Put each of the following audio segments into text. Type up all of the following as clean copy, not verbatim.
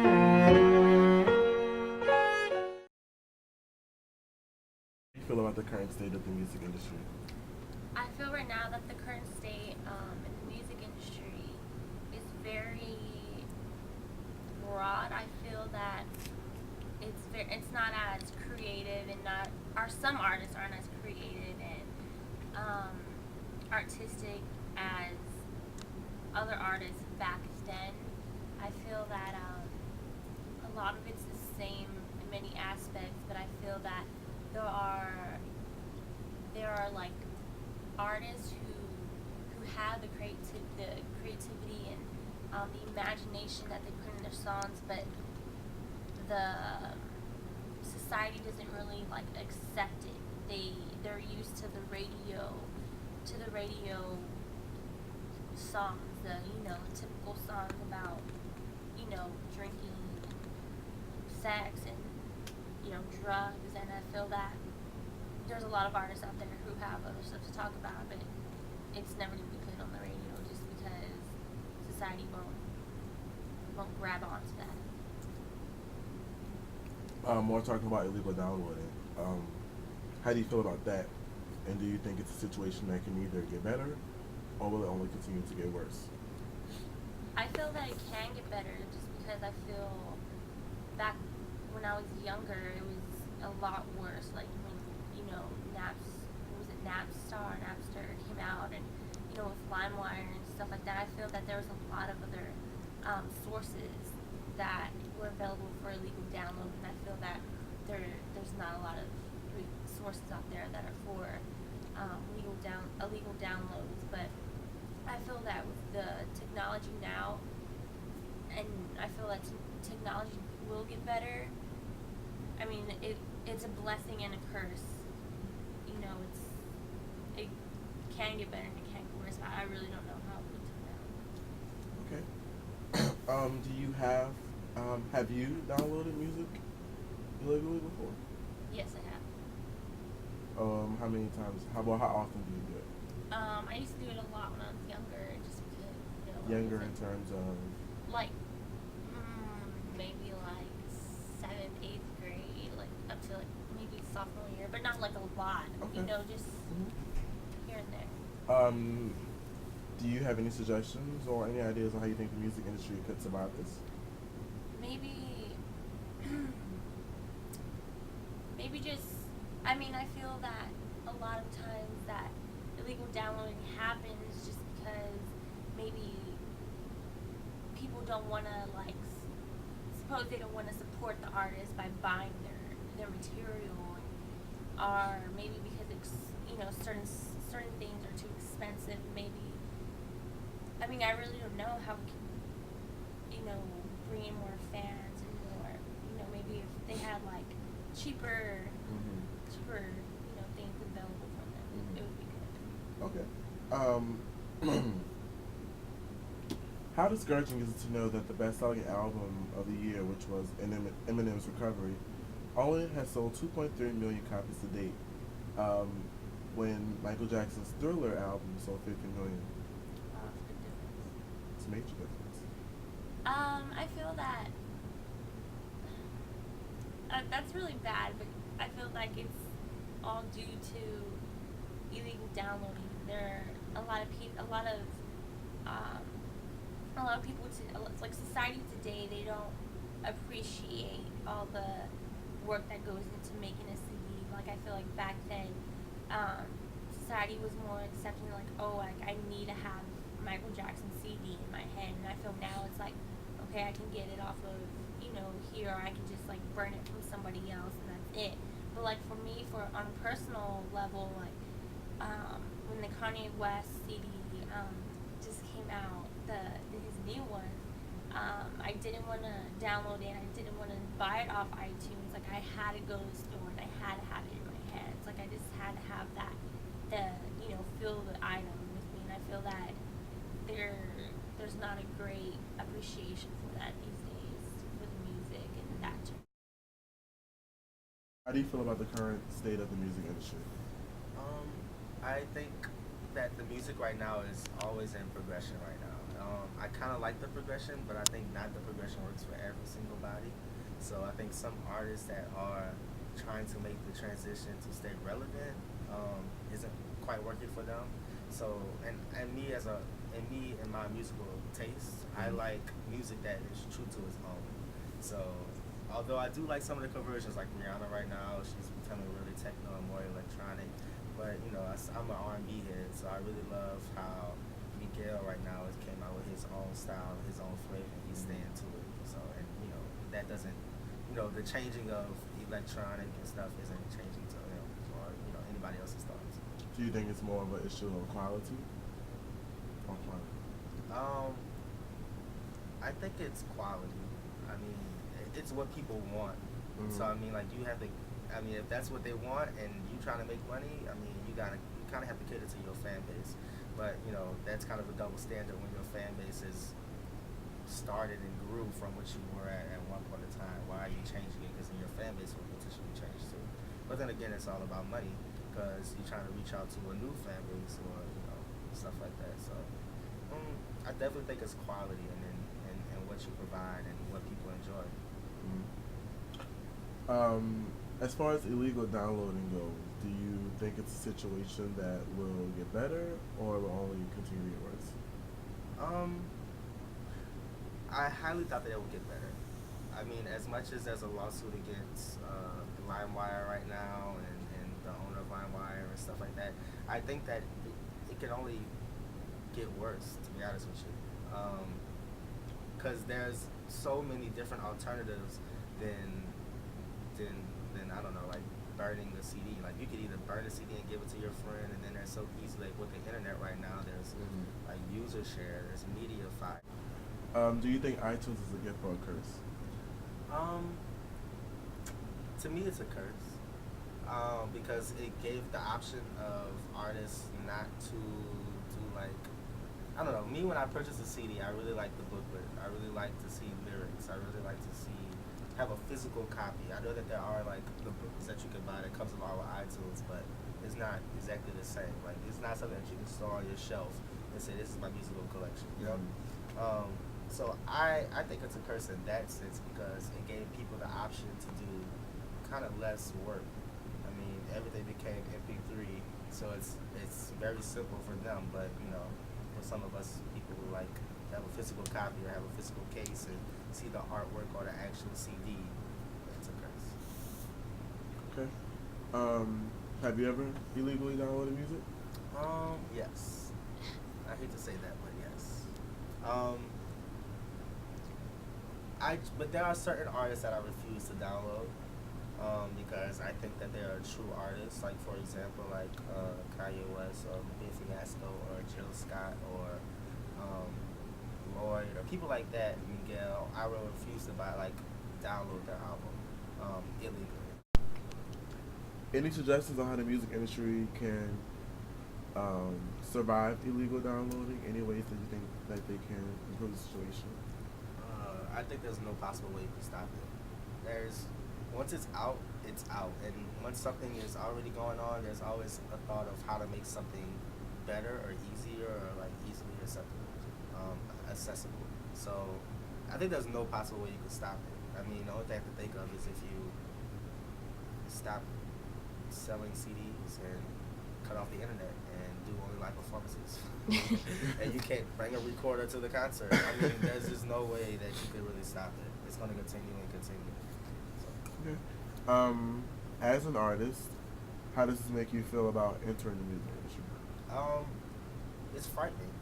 How do you feel about the current state of the music industry? I feel right now that the current state in the music industry is very broad. I feel that it's not as creative and not or some artists aren't as creative and artistic as other artists back then. I feel that a lot of it's the same in many aspects, but I feel that there are there are like artists who have the creativity and the imagination that they put in their songs, but the society doesn't really like accept it. They're used to the radio songs, the typical songs about drinking, sex, and drugs, and I feel that there's a lot of artists out there who have other stuff to talk about, but it's never going to be played on the radio just because society won't grab onto that. More talking about illegal downloading. How do you feel about that? And do you think it's a situation that can either get better or will it only continue to get worse? I feel that it can get better just because I feel back when I was younger, it was a lot worse. Like when Napster came out, and with LimeWire and stuff like that. I feel that there was a lot of other sources that were available for illegal download, and I feel that there's not a lot of sources out there that are for illegal downloads. But I feel that with the technology now, and I feel that technology will get better. I mean, it's a blessing and a curse. It can get better and it can get worse. I really don't know how it will turn Okay. Do you have you downloaded music illegally before? out. Yes, I have. How many times? How often do you do it? I used to do it a lot when I was younger, just because Younger in terms of. like maybe like seventh, eighth grade, like up to like maybe sophomore year, but not like a lot. Okay. Just Mhm. here and there. Do you have any suggestions or any ideas on how you think the music industry could survive this? Maybe, maybe just. I mean, I feel that a lot of times that illegal downloading happens just because maybe people don't want to suppose they don't want to support the artist by buying their material, or maybe because certain things are too expensive. Maybe, I mean, I really don't know how we can bring in more fans and more, maybe if they had like cheaper Mm-hmm. cheaper things available from them, Mhm. it would be good. Okay. How discouraging is it to know that the best-selling album of the year, which was Eminem's Recovery, only has sold 2.3 million copies to date, when Michael Jackson's Thriller album sold 50 million? That's a big difference. It's a major difference. I feel that that's really bad, but I feel like it's all due to illegal downloading. There are a lot of people like society today. They don't appreciate all the work that goes into making a CD. Like I feel like back then, society was more accepting. Like, oh, like I need to have Michael Jackson CD in my head, and I feel now it's like, okay, I can get it off of here, or I can just like burn it from somebody else, and that's it. But like for me, on a personal level, like when the Kanye West CD just came out, his new one, I didn't want to download it. I didn't want to buy it off iTunes. Like I had to go to the store and I had to have it in my hands. Like I just had to have that, feel the item with me. And I feel that there's not a great appreciation for that these days for the music and that. How do you feel about the current state of the music industry? Um, I think that the music right now is always in progression right now. I kind of like the progression, but I think not the progression works for every single So I think some artists that are trying to make the transition to stay relevant isn't quite working for them. So and me as a and me and my musical taste, I Mhm. like music that is true to its own. So although I do like some of the conversions, like Rihanna right now, she's becoming really techno and more electronic. But you know, I'm an R&B head, so I really love how Miguel right now has came out with his own style, his own flavor. He's staying to it. So and you know that doesn't, you know, the changing of electronic and stuff isn't changing to him or you know anybody else's thoughts. Do you think it's more of an issue of quality or quantity? Um, I think it's quality. I mean, it's what people want. So I Mhm. mean, like you have to. I mean, if that's what they want and you trying to make money, I mean, you kind of have to cater to your fan base. But you know, that's kind of a double standard when your fan base is started and grew from what you were at one point in time. Why are you changing it? Because your fan base will potentially change too. But then again, it's all about money because you're trying to reach out to a new fan base or you know stuff like that. So I definitely think it's quality and what you provide and what people enjoy. Mhm. As far as illegal downloading goes, do you think it's a situation that will get better or will only continue to get worse? Um, I highly doubt that it will get better. I mean, as much as there's a lawsuit against LimeWire right now and the owner of LimeWire and stuff like that, I think that it can only get worse, to be honest with you. Because there's so many different alternatives than, than, than, I don't know, like burning the CD. Like, you could either burn the CD and give it to your friend, and then there's so easy, like with the internet right now, there's like user share, there's Mediafire. Do you think iTunes is a gift or a curse? Um, to me, it's a curse because it gave the option of artists not to do like I don't know. Me, when I purchase a CD, I really like the booklet. I really like to see lyrics. I really like to see have a physical copy. I know that there are like the books that you can buy that comes along with iTunes, but it's not exactly the same. Like it's not something that you can store on your shelf and say this is my musical collection. You know. So I think it's a curse in that sense because it gave people the option to do kind of less work. I mean, everything became MP3, so it's very simple for them. But you know, for some of us people who like have a physical copy or have a physical case and see the artwork or the actual CD, it's a curse. Okay. Have you ever illegally downloaded music? Yes. I hate to say that, but yes. Um, but there are certain artists that I refuse to download because I think that they are true artists. Like for example, like Kanye West or Ben Fiasco or Jill Scott or Lloyd or people like that. Miguel, I will refuse to download their album illegally. Any suggestions on how the music industry can survive illegal downloading? Any ways that you think that they can improve the situation? I think there's no possible way you can stop it. There's once it's out, and once something is already going on, there's always a thought of how to make something better or easier or like easily accessible. So I think there's no possible way you can stop it. I mean, the only thing I can think of is if you stop selling CDs and cut off the internet and do only live performances. And you can't bring a recorder to the concert. I mean, there's just no way that you could really stop it. It's going to continue and continue. So. Okay. As an artist, how does this make you feel about entering the music industry? It's frightening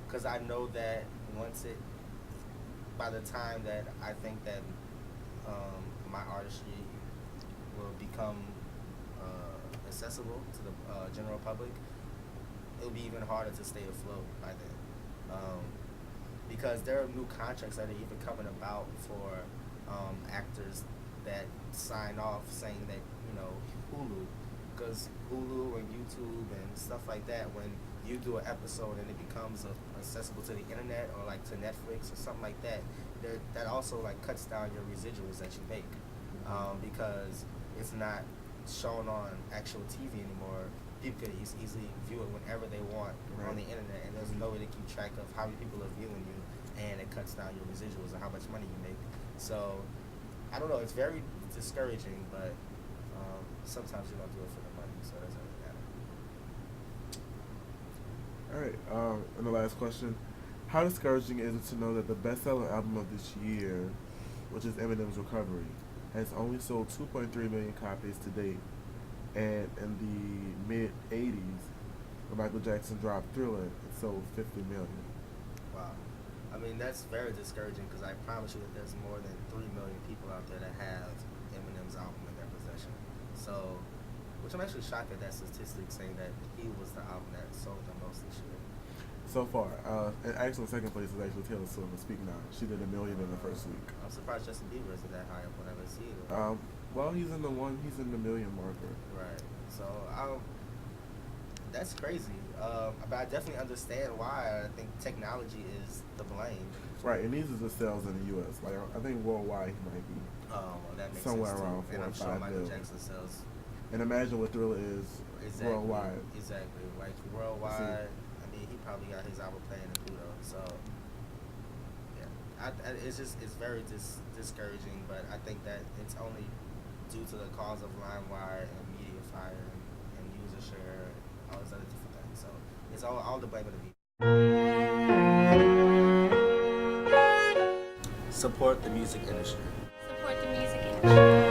because I know that by the time that I think that my artistry will become accessible to the general public, it'll be even harder to stay afloat by then. Because there are new contracts that are even coming about for actors that sign off saying that, you know, Hulu, because Hulu and YouTube and stuff like that, when you do an episode and it becomes accessible to the internet or like to Netflix or something like that, that also like cuts down your residuals that you make because it's not shown on actual TV anymore. People can easily view it whenever they want on the internet, and there's no way to keep track of how many people are viewing you, and it cuts down your residuals and how much money you make. So I don't know. It's very discouraging, but sometimes you don't do it for the money, so it doesn't really matter. All right. And the last question: how discouraging is it to know that the best-selling album of this year, which is Eminem's Recovery, has only sold 2.3 million copies to date, and in the mid '80s, when Michael Jackson dropped Thriller, it sold 50 million. Wow. I mean, that's very discouraging because I promise you that there's more than 3 million people out there that have Eminem's album in their possession. So, which I'm actually shocked at that statistic saying that he was the album that sold the most this year. So far, and actually, second place is actually Taylor Swift with Speak Now. She did 1 million in the first week. I'm surprised Justin Bieber isn't that high up on MSC. Well, he's in the million marker. Right. So, that's crazy. But I definitely understand why. I think technology is the blame. Right, and these are the sales in the U.S. Like I think worldwide he might be Well, that makes somewhere sense around too. 4 And or I'm sure 5 Michael billion. Jackson sells And imagine what Thriller is exactly, worldwide. Exactly. Like worldwide, I mean, he probably got his album playing in Pluto. So, yeah, it's very discouraging. But I think that it's only due to the cause of LimeWire and MediaFire and user share, all those other different things. So it's all the blame of the media. Support the music industry. Support the music industry.